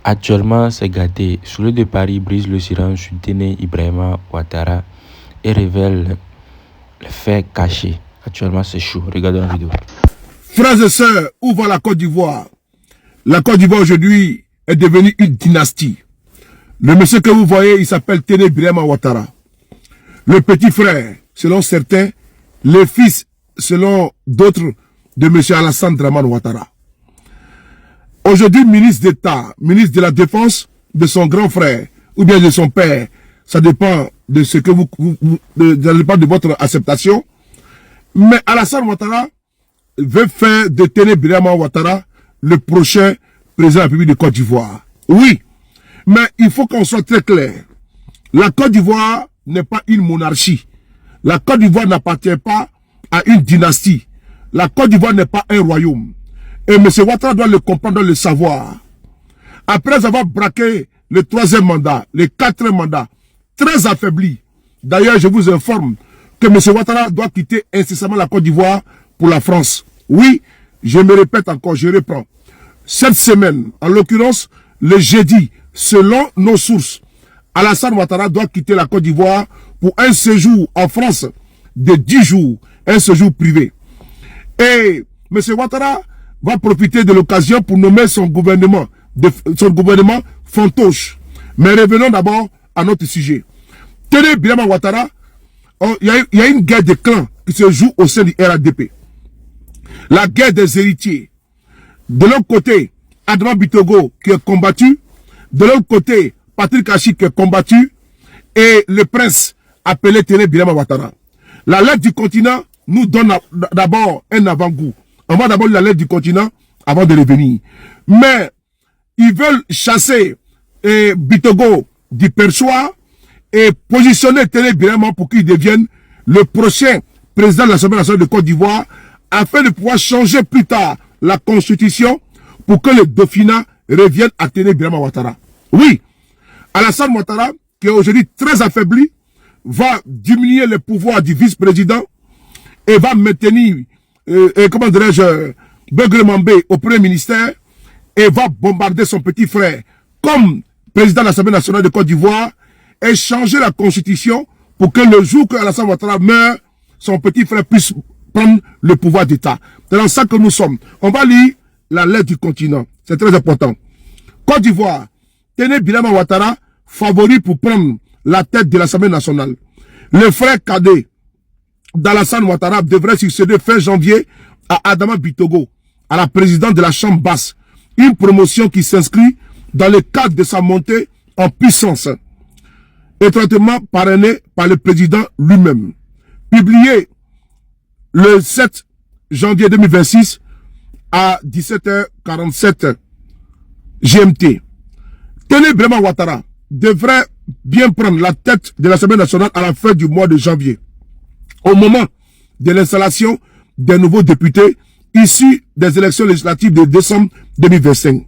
Actuellement, c'est gâté. Sous le de Paris brise le silence sur Téné Ibrahima Ouattara et révèle les faits cachés. Actuellement, c'est chaud. Regardez la vidéo. Frères et sœurs, où va la Côte d'Ivoire? La Côte d'Ivoire aujourd'hui est devenue une dynastie. Le monsieur que vous voyez, il s'appelle Téné Ibrahima Ouattara. Le petit frère, selon certains, le fils, selon d'autres, de monsieur Alassane Dramane Ouattara. Aujourd'hui, ministre d'État, ministre de la Défense de son grand frère, ou bien de son père, ça dépend de ce que ça dépend de votre acceptation. Mais Alassane Ouattara veut faire de Téné Ibrahima Ouattara le prochain président de la République de Côte d'Ivoire. Oui, mais il faut qu'on soit très clair. La Côte d'Ivoire n'est pas une monarchie. La Côte d'Ivoire n'appartient pas à une dynastie. La Côte d'Ivoire n'est pas un royaume. Et M. Ouattara doit le comprendre, doit le savoir. Après avoir braqué le 3e mandat, le 4e mandat, très affaibli. D'ailleurs, je vous informe que M. Ouattara doit quitter incessamment la Côte d'Ivoire pour la France. Oui, je me répète encore, je reprends. Cette semaine, en l'occurrence, le jeudi, selon nos sources, Alassane Ouattara doit quitter la Côte d'Ivoire pour un séjour en France de 10 jours, un séjour privé. Et M. Ouattara va profiter de l'occasion pour nommer son gouvernement fantoche. Mais revenons d'abord à notre sujet. Téné Ibrahima Ouattara, il y a une guerre de clans qui se joue au sein du RADP. La guerre des héritiers. De l'autre côté, Adama Bitogo qui est combattu. De l'autre côté, Patrick Achi qui est combattu. Et le prince appelé Téné Ibrahima Ouattara. La lettre du continent nous donne d'abord un avant-goût. On va d'abord lire la lettre du continent avant de revenir. Mais ils veulent chasser Bitogo du perchoir et positionner Téné Ibrahima pour qu'il devienne le prochain président de l'Assemblée nationale de Côte d'Ivoire afin de pouvoir changer plus tard la constitution pour que le Dauphinat revienne à Téné Ibrahima Ouattara. Oui, Alassane Ouattara, qui est aujourd'hui très affaibli, va diminuer les pouvoirs du vice-président et va maintenir, comment dirais-je, Beugre Mambé au premier ministère et va bombarder son petit frère comme président de l'Assemblée nationale de Côte d'Ivoire et changer la constitution pour que le jour que Alassane Ouattara meurt, son petit frère puisse prendre le pouvoir d'État. C'est dans ça que nous sommes. On va lire la lettre du continent. C'est très important. Côte d'Ivoire, Téné Ibrahima Ouattara, favori pour prendre la tête de l'Assemblée nationale. Le frère cadet d'Alassane Ouattara devrait succéder fin janvier à Adama Bitogo, à la présidente de la Chambre basse. Une promotion qui s'inscrit dans le cadre de sa montée en puissance, étroitement parrainée par le président lui-même. Publié le 7 janvier 2026 à 17h47 GMT. Téné Ibrahima Ouattara devrait bien prendre la tête de l'Assemblée nationale à la fin du mois de janvier, au moment de l'installation des nouveaux députés issus des élections législatives de décembre 2025.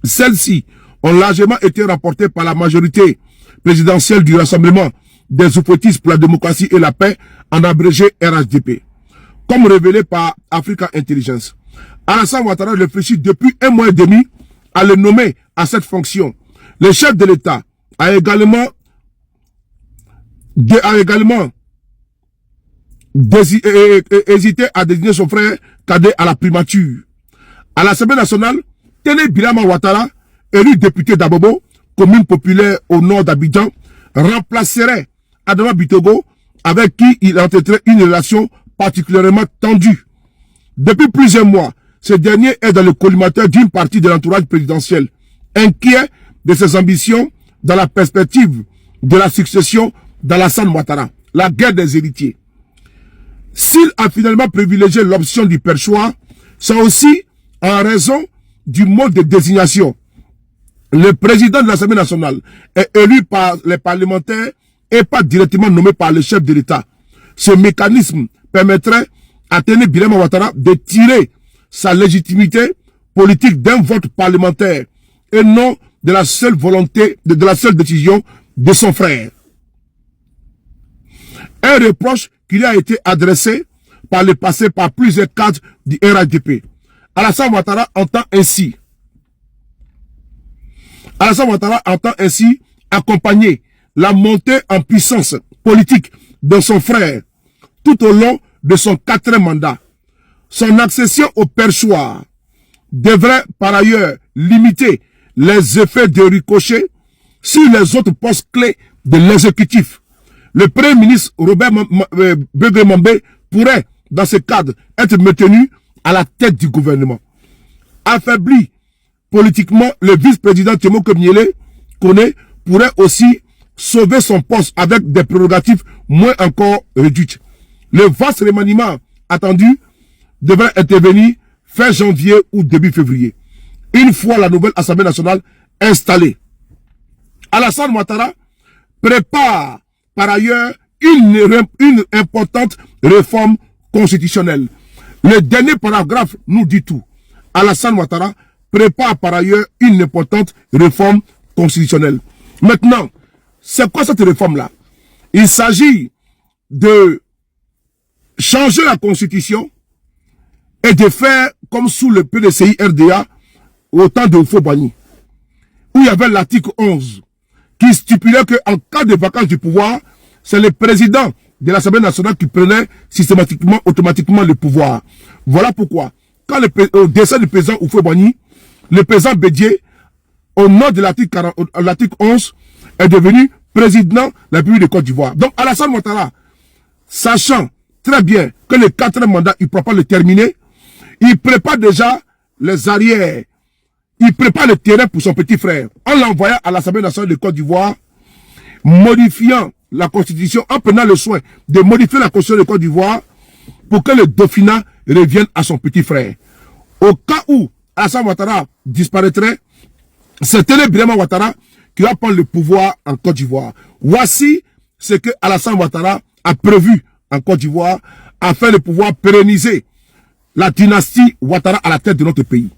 Celles-ci ont largement été remportées par la majorité présidentielle du Rassemblement des oufouettistes pour la démocratie et la paix, en abrégé RHDP. Comme révélé par Africa Intelligence, Alassane Ouattara réfléchit depuis 1 mois et demi à le nommer à cette fonction. Le chef de l'État a également hésité à désigner son frère cadet à la primature. À l'Assemblée nationale, Téné Ibrahima Ouattara, élu député d'Abobo, commune populaire au nord d'Abidjan, remplacerait Adama Bitogo, avec qui il entretenait une relation particulièrement tendue. Depuis plusieurs mois, ce dernier est dans le collimateur d'une partie de l'entourage présidentiel, inquiet de ses ambitions dans la perspective de la succession d'Alassane Ouattara, la guerre des héritiers. S'il a finalement privilégié l'option du perchoir, c'est aussi en raison du mode de désignation. Le président de l'Assemblée nationale est élu par les parlementaires et pas directement nommé par le chef de l'État. Ce mécanisme permettrait à Téné Ibrahima Ouattara de tirer sa légitimité politique d'un vote parlementaire et non de la seule volonté, de la seule décision de son frère. Un reproche qui lui a été adressé par le passé par plusieurs cadres du RHDP. Alassane Ouattara entend ainsi Alassane Ouattara entend ainsi accompagner la montée en puissance politique de son frère tout au long de son 4e mandat. Son accession au perchoir devrait par ailleurs limiter les effets de ricochet sur les autres postes clés de l'exécutif. Le Premier ministre Robert Begue-Mambé pourrait, dans ce cadre, être maintenu à la tête du gouvernement. Affaibli politiquement, le vice-président Thémo Kemiele Kone pourrait aussi sauver son poste avec des prérogatives moins encore réduites. Le vaste remaniement attendu devrait intervenir fin janvier ou début février, une fois la nouvelle Assemblée nationale installée. Alassane Ouattara prépare par ailleurs une importante réforme constitutionnelle. Le dernier paragraphe nous dit tout. Alassane Ouattara prépare par ailleurs une importante réforme constitutionnelle. Maintenant, c'est quoi cette réforme-là? Il s'agit de changer la constitution et de faire comme sous le PDCI RDA au temps de Houphouët-Boigny, où il y avait l'article 11 qui stipulait qu'en cas de vacance du pouvoir, c'est le président de l'Assemblée nationale qui prenait systématiquement, automatiquement le pouvoir. Voilà pourquoi, quand au décès du président Houphouët-Boigny, le président Bédié, au nom de l'article 11, est devenu président de la République de Côte d'Ivoire. Donc Alassane Ouattara, sachant très bien que le 4e mandat, il ne pourra pas le terminer, il prépare déjà les arrières. Il prépare le terrain pour son petit frère. En l'envoyant à l'Assemblée nationale de Côte d'Ivoire, modifiant la constitution, en prenant le soin de modifier la constitution de Côte d'Ivoire pour que le dauphinat revienne à son petit frère. Au cas où Alassane Ouattara disparaîtrait, c'est Téné Birama Ouattara qui va prendre le pouvoir en Côte d'Ivoire. Voici ce que Alassane Ouattara a prévu en Côte d'Ivoire afin de pouvoir pérenniser la dynastie Ouattara à la tête de notre pays.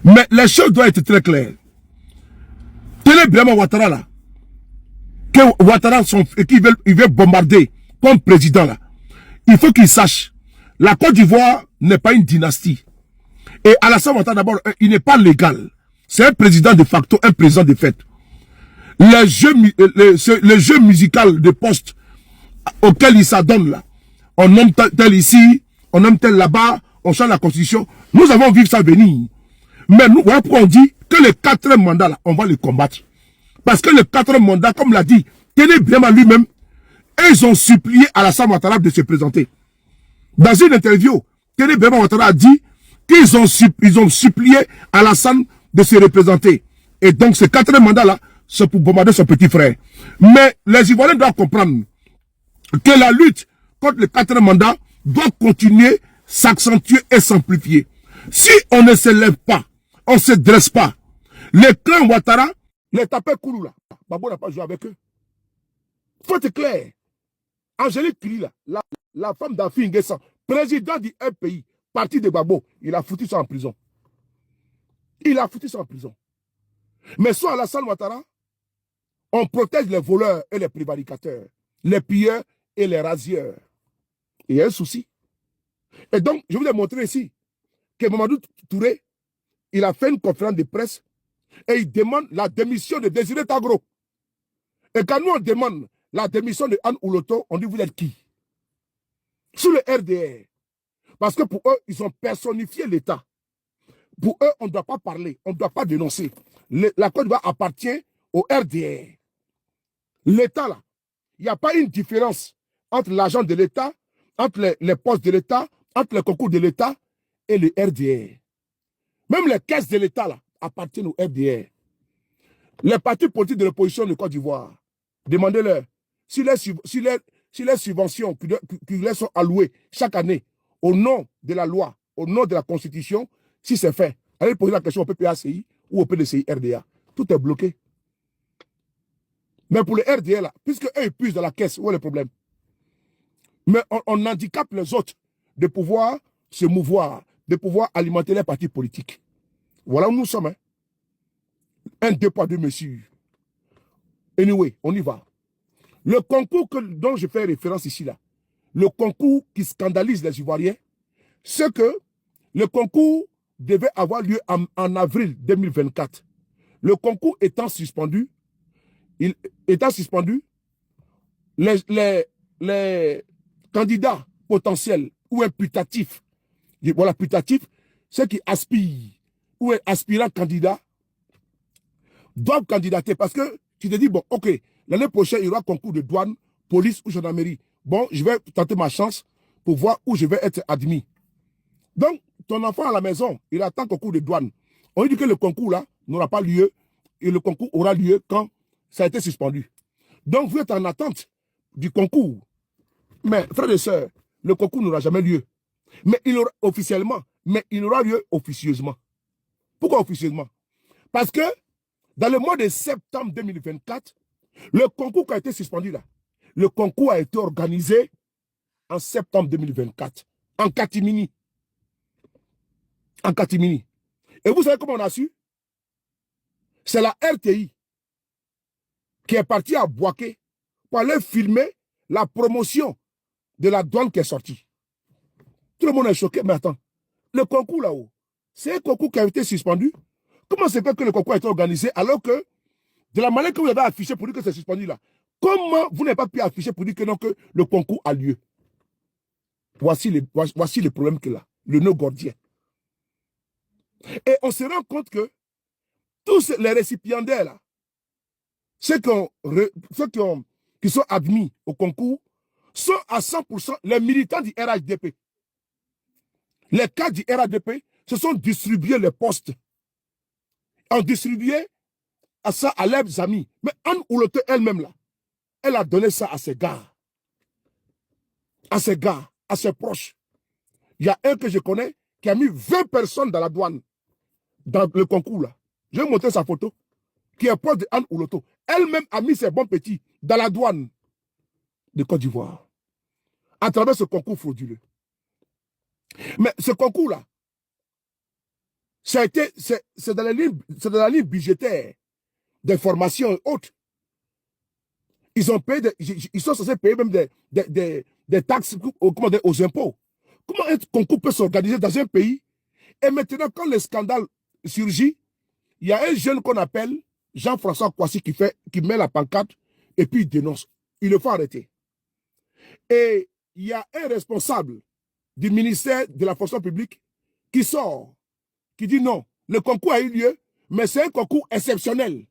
Mais les choses doivent être très claires. Téné Birama Ouattara là, que Ouattara il veut bombarder comme président là, il faut qu'il sache, la Côte d'Ivoire n'est pas une dynastie. Et Alassane Ouattara d'abord, il n'est pas légal. C'est un président de facto, un président de fait. Le jeu musical de poste auquel il s'adonne là, on nomme tel ici, on nomme tel là-bas, on change la constitution. Nous avons vu ça venir. Mais nous, voilà pourquoi on dit que le 4e mandat là, on va le combattre. Parce que le 4e mandat, comme l'a dit Téné Birama lui-même, ils ont supplié Alassane Ouattara de se présenter. Dans une interview, Téné Birama Ouattara a dit qu'ils ont supplié Alassane de se représenter. Et donc ce 4e mandat là, c'est pour bombarder son petit frère. Mais les Ivoiriens doivent comprendre que la lutte contre le 4e mandat doit continuer, s'accentuer et s'amplifier. Si on ne se lève pas, on ne se dresse pas, les clans Ouattara, les tapés Koulou là, Babo n'a pas joué avec eux. Faut être clair. Angélique Kili là, la femme d'Afi Nguessan, président du pays, parti de Babo, il a foutu ça en prison. Il a foutu ça en prison. Mais soit Alassane Ouattara, on protège les voleurs et les prévaricateurs, les pilleurs et les rasieurs. Il y a un souci. Et donc, je vous ai montré ici que Mamadou Touré, il a fait une conférence de presse et il demande la démission de Désiré Tagro. Et quand nous on demande la démission de Anne Ouloto, on dit vous êtes qui? Sous le RDR. Parce que pour eux, ils ont personnifié l'État. Pour eux, on ne doit pas parler, on ne doit pas dénoncer. La Côte d'Ivoire appartient au RDR. L'État là, il n'y a pas une différence entre l'argent de l'État, entre les postes de l'État, entre les concours de l'État et le RDR. Même les caisses de l'État là appartiennent au RDR. Les partis politiques de l'opposition de Côte d'Ivoire, demandez-leur si les subventions qui leur sont allouées chaque année au nom de la loi, au nom de la Constitution, si c'est fait, allez poser la question au PPACI ou au PDCI RDA. Tout est bloqué. Mais pour le RDA, là, puisque eux ils puissent dans la caisse, où est le problème? Mais on handicape les autres de pouvoir se mouvoir, de pouvoir alimenter les partis politiques. Voilà où nous sommes. Hein. Un, deux poids, deux mesures. Anyway, on y va. Le concours dont je fais référence ici, là, le concours qui scandalise les Ivoiriens, c'est que le concours devait avoir lieu en avril 2024. le concours étant suspendu, les candidats potentiels ou imputatifs, voilà, putatifs, ceux qui aspirent ou aspirants candidats, doivent candidater parce que tu te dis, bon, ok, l'année prochaine, il y aura concours de douane, police ou gendarmerie. Bon, je vais tenter ma chance pour voir où je vais être admis. Donc, ton enfant à la maison, il attend concours de douane. On lui dit que le concours là n'aura pas lieu et le concours aura lieu quand ça a été suspendu. Donc, vous êtes en attente du concours. Mais, frères et sœurs, le concours n'aura jamais lieu. Mais il aura officiellement, mais il aura lieu officieusement. Pourquoi officieusement? Parce que dans le mois de septembre 2024, le concours qui a été suspendu là, le concours a été organisé en septembre 2024, en catimini. En catimini. Et vous savez comment on a su? C'est la RTI qui est partie à Boaké pour aller filmer la promotion de la douane qui est sortie. Tout le monde est choqué, mais attends, le concours là-haut, c'est un concours qui a été suspendu. Comment c'est fait que le concours a été organisé alors que, de la manière que vous avez affiché pour dire que c'est suspendu là, comment vous n'avez pas pu afficher pour dire que non, que le concours a lieu? Voici le problème qu'il a, le nœud gordien. Et on se rend compte que tous les récipiendaires là, ceux qui sont admis au concours, sont à 100% les militants du RHDP. Les cas du RHDP se sont distribués les postes. On distribué à ça à leurs amis. Mais Anne Ouloto elle-même là, elle a donné ça à ses gars. À ses gars, à ses proches. Il y a un que je connais qui a mis 20 personnes dans la douane, dans le concours là. Je vais montrer sa photo, qui est proche de Anne Ouloto. Elle-même a mis ses bons petits dans la douane de Côte d'Ivoire, à travers ce concours frauduleux. Mais ce concours-là, c'est dans la ligne budgétaire des formations et autres. Ils sont censés payer même des taxes aux impôts. Comment un concours peut s'organiser dans un pays? Et maintenant, quand le scandale surgit, il y a un jeune qu'on appelle Jean-François Kouassi qui met la pancarte et puis il dénonce. Il le faut arrêter. Et il y a un responsable du ministère de la fonction publique qui sort, qui dit non, le concours a eu lieu, mais c'est un concours exceptionnel.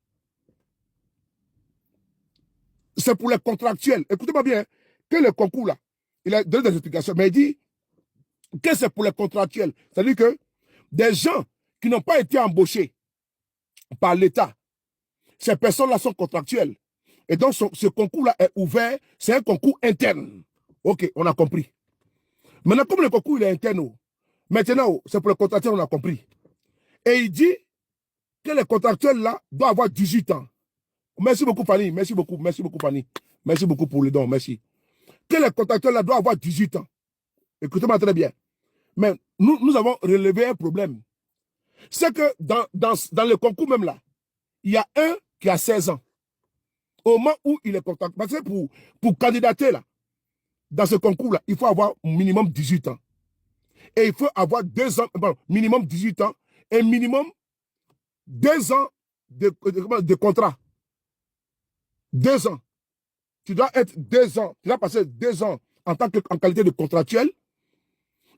C'est pour les contractuels. Écoutez-moi bien, que le concours là, il a donné des explications, mais il dit que c'est pour les contractuels. C'est-à-dire que des gens qui n'ont pas été embauchés par l'État, ces personnes-là sont contractuelles. Et donc ce concours-là est ouvert, c'est un concours interne. Ok, on a compris. Maintenant, comme le concours il est interne, maintenant, c'est pour les contractuels, on a compris. Et il dit que les contractuels là doivent avoir 18 ans. Merci beaucoup, Fanny. Merci beaucoup, Fanny. Merci beaucoup pour le don, merci. Que les contractuels là doivent avoir 18 ans. Écoutez-moi très bien. Mais nous avons relevé un problème. C'est que dans le concours même là, il y a un qui a 16 ans. Au moment où il est contractuel. Parce que pour candidater là, dans ce concours là, il faut avoir minimum 18 ans. Et il faut avoir 2 ans, minimum 18 ans, et minimum 2 ans de contrat. 2 ans. Tu dois être 2 ans. Tu dois passer 2 ans en qualité de contractuel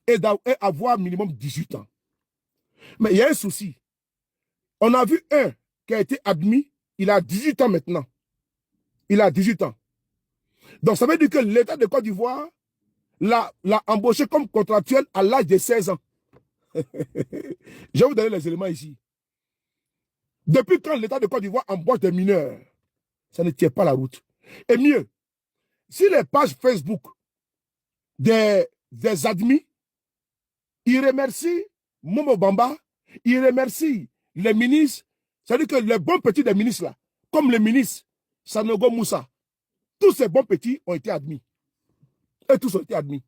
et avoir minimum 18 ans. Mais il y a un souci. On a vu un qui a été admis, il a 18 ans maintenant. Il a 18 ans. Donc ça veut dire que l'État de Côte d'Ivoire l'a embauché comme contractuel à l'âge de 16 ans. Je vais vous donner les éléments ici. Depuis quand l'État de Côte d'Ivoire embauche des mineurs, ça ne tient pas la route. Et mieux, si les pages Facebook des admis, ils remercient Momo Bamba, ils remercient les ministres, c'est-à-dire que les bons petits des ministres là, comme le ministre Sanogo Moussa, tous ces bons petits ont été admis. Et tous ont été admis.